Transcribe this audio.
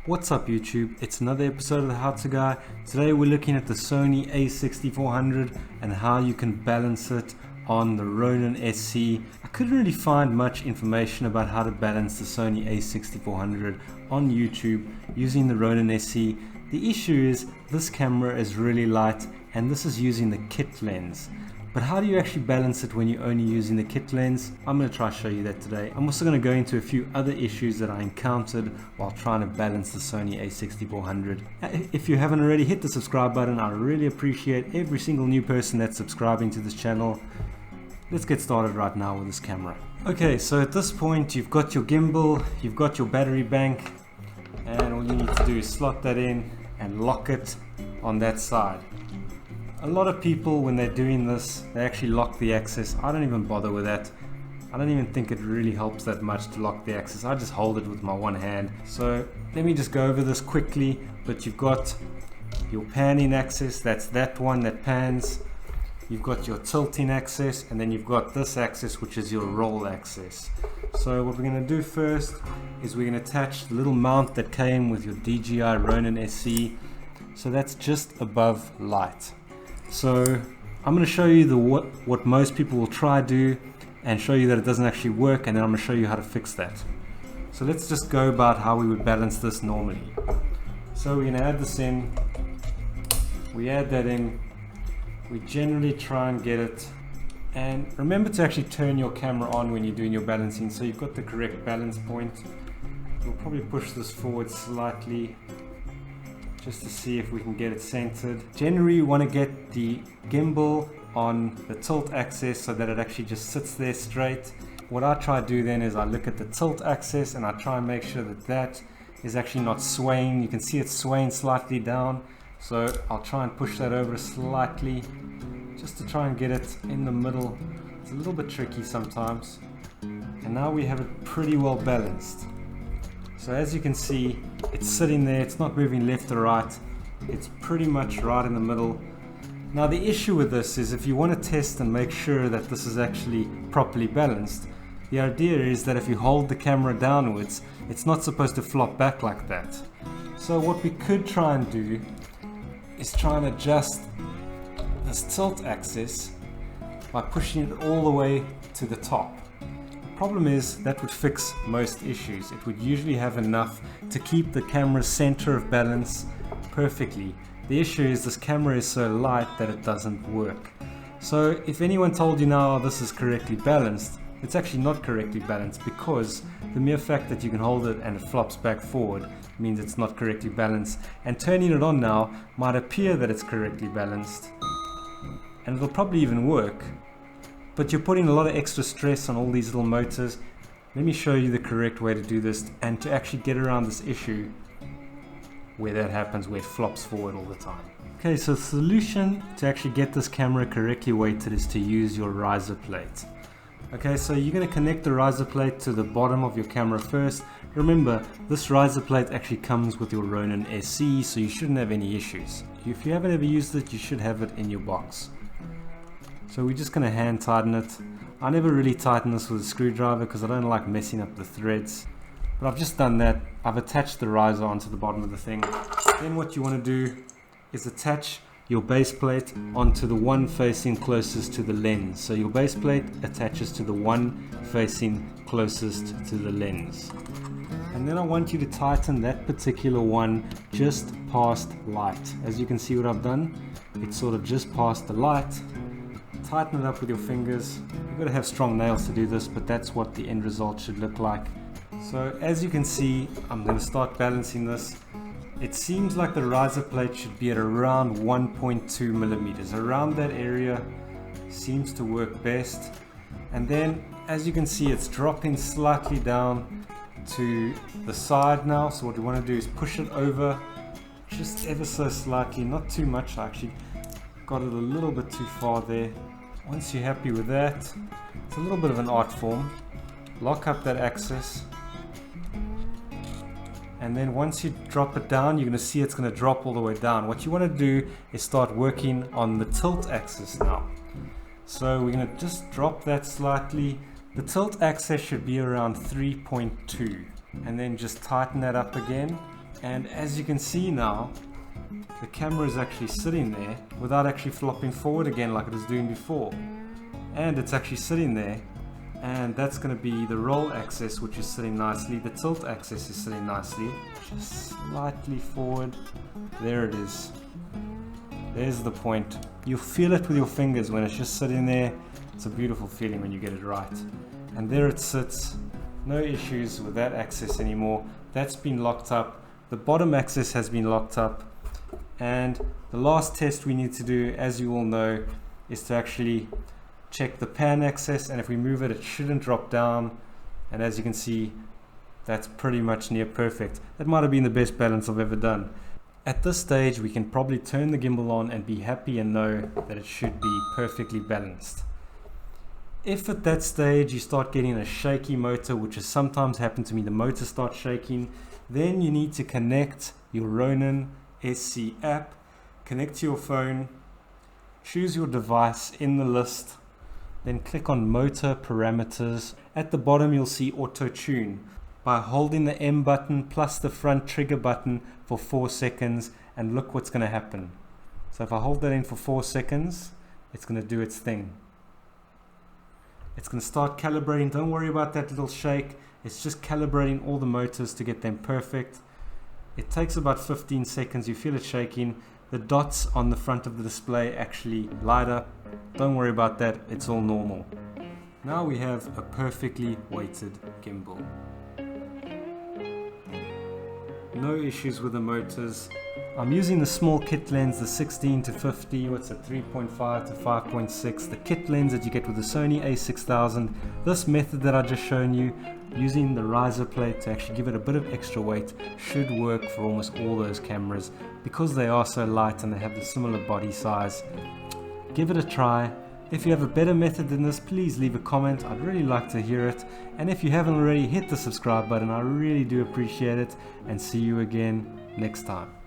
What's up YouTube, it's another episode of the How To Guy. Today we're looking at the Sony a6400 and how you can balance it on the Ronin SC. I couldn't really find much information about how to balance the Sony a6400 on YouTube using the Ronin SC. The issue is this camera is really light and this is using the kit lens. But how do you actually balance it when you're only using the kit lens? I'm going to try to show you that today. I'm also going to go into a few other issues that I encountered while trying to balance the Sony a6400. If you haven't already, hit the subscribe button. I really appreciate every single new person that's subscribing to this channel. Let's get started right now with this camera. Okay, so at this point you've got your gimbal, you've got your battery bank, and all you need to do is slot that in and lock it on that side. A lot of people, when they're doing this, they actually lock the axis. I don't even bother with that. I don't even think it really helps that much to lock the axis. I just hold it with my one hand. So let me just go over this quickly. But you've got your panning axis, that's that one that pans. You've got your tilting axis, and then you've got this axis, which is your roll axis. So what we're going to do first is we're going to attach the little mount that came with your DJI Ronin SC. So that's just above light. So I'm going to show you what most people will try to do and show you that it doesn't actually work, and then I'm going to show you how to fix that. So let's just go about how we would balance this normally. So we're going to add this in, we add that in, we generally try and get it, and remember to actually turn your camera on when you're doing your balancing so you've got the correct balance point. We'll probably push this forward slightly just to see if we can get it centered. Generally you want to get the gimbal on the tilt axis so that it actually just sits there straight. What I try to do then is I look at the tilt axis and I try and make sure that that is actually not swaying. You can see it's swaying slightly down, so I'll try and push that over slightly just to try and get it in the middle. It's a little bit tricky sometimes. And now we have it pretty well balanced. So as you can see, it's sitting there, it's not moving left or right, it's pretty much right in the middle. Now the issue with this is if you want to test and make sure that this is actually properly balanced, the idea is that if you hold the camera downwards, it's not supposed to flop back like that. So what we could try and do is try and adjust this tilt axis by pushing it all the way to the top. Problem is that would fix most issues. It would usually have enough to keep the camera's center of balance perfectly. The issue is this camera is so light that it doesn't work. So if anyone told you now this is correctly balanced, it's actually not correctly balanced, because the mere fact that you can hold it and it flops back forward means it's not correctly balanced. And turning it on now might appear that it's correctly balanced, and it'll probably even work, but you're putting a lot of extra stress on all these little motors. Let me show you the correct way to do this and to actually get around this issue where that happens, where it flops forward all the time. Okay, so the solution to actually get this camera correctly weighted is to use your riser plate. Okay, so you're going to connect the riser plate to the bottom of your camera first. Remember, this riser plate actually comes with your Ronin SC, so you shouldn't have any issues. If you haven't ever used it, you should have it in your box. So we're just going to hand tighten it. I never really tighten this with a screwdriver because I don't like messing up the threads. But I've just done that. I've attached the riser onto the bottom of the thing. Then what you want to do is attach your base plate onto the one facing closest to the lens. So your base plate attaches to the one facing closest to the lens. And then I want you to tighten that particular one just past light. As you can see what I've done, it's sort of just past the light. Tighten it up with your fingers. You've got to have strong nails to do this, but that's what the end result should look like. So as you can see, I'm going to start balancing this. It seems like the riser plate should be at around 1.2 millimeters. Around that area seems to work best. And then as you can see, it's dropping slightly down to the side now. So what we want to do is push it over just ever so slightly, not too much. I actually got it a little bit too far there. Once you're happy with that, it's a little bit of an art form. Lock up that axis, and then once you drop it down, you're going to see it's going to drop all the way down. What you want to do is start working on the tilt axis now. So we're going to just drop that slightly. The tilt axis should be around 3.2, and then just tighten that up again And as you can see now, the camera is actually sitting there without actually flopping forward again like it was doing before. And it's actually sitting there, and that's going to be the roll axis, which is sitting nicely. The tilt axis is sitting nicely. Just slightly forward. There it is. There's the point. You'll feel it with your fingers when it's just sitting there. It's a beautiful feeling when you get it right. And there it sits. No issues with that axis anymore. That's been locked up. The bottom axis has been locked up. And the last test we need to do, as you all know, is to actually check the pan axis, and if we move it, it shouldn't drop down. And as you can see, that's pretty much near perfect. That might have been the best balance I've ever done. At this stage, we can probably turn the gimbal on and be happy and know that it should be perfectly balanced. If at that stage you start getting a shaky motor, which has sometimes happened to me, the motor starts shaking, then you need to connect your Ronin SC app, connect to your phone, choose your device in the list, then click on motor parameters. At the bottom you'll see auto tune. By holding the M button plus the front trigger button for 4 seconds, and look what's going to happen. So if I hold that in for 4 seconds, it's going to do its thing. It's going to start calibrating. Don't worry about that little shake. It's just calibrating all the motors to get them perfect. It takes about 15 seconds. You feel it shaking. The dots on the front of the display actually light up. Don't worry about that. It's all normal. Now we have a perfectly weighted gimbal. No issues with the motors. I'm using the small kit lens, the 16 to 50, what's it, 3.5 to 5.6, the kit lens that you get with the Sony a6000. This method that I just shown you, using the riser plate to actually give it a bit of extra weight, should work for almost all those cameras because they are so light and they have the similar body size. Give it a try. If you have a better method than this, please leave a comment. I'd really like to hear it. And if you haven't already, hit the subscribe button. I really do appreciate it. And see you again next time.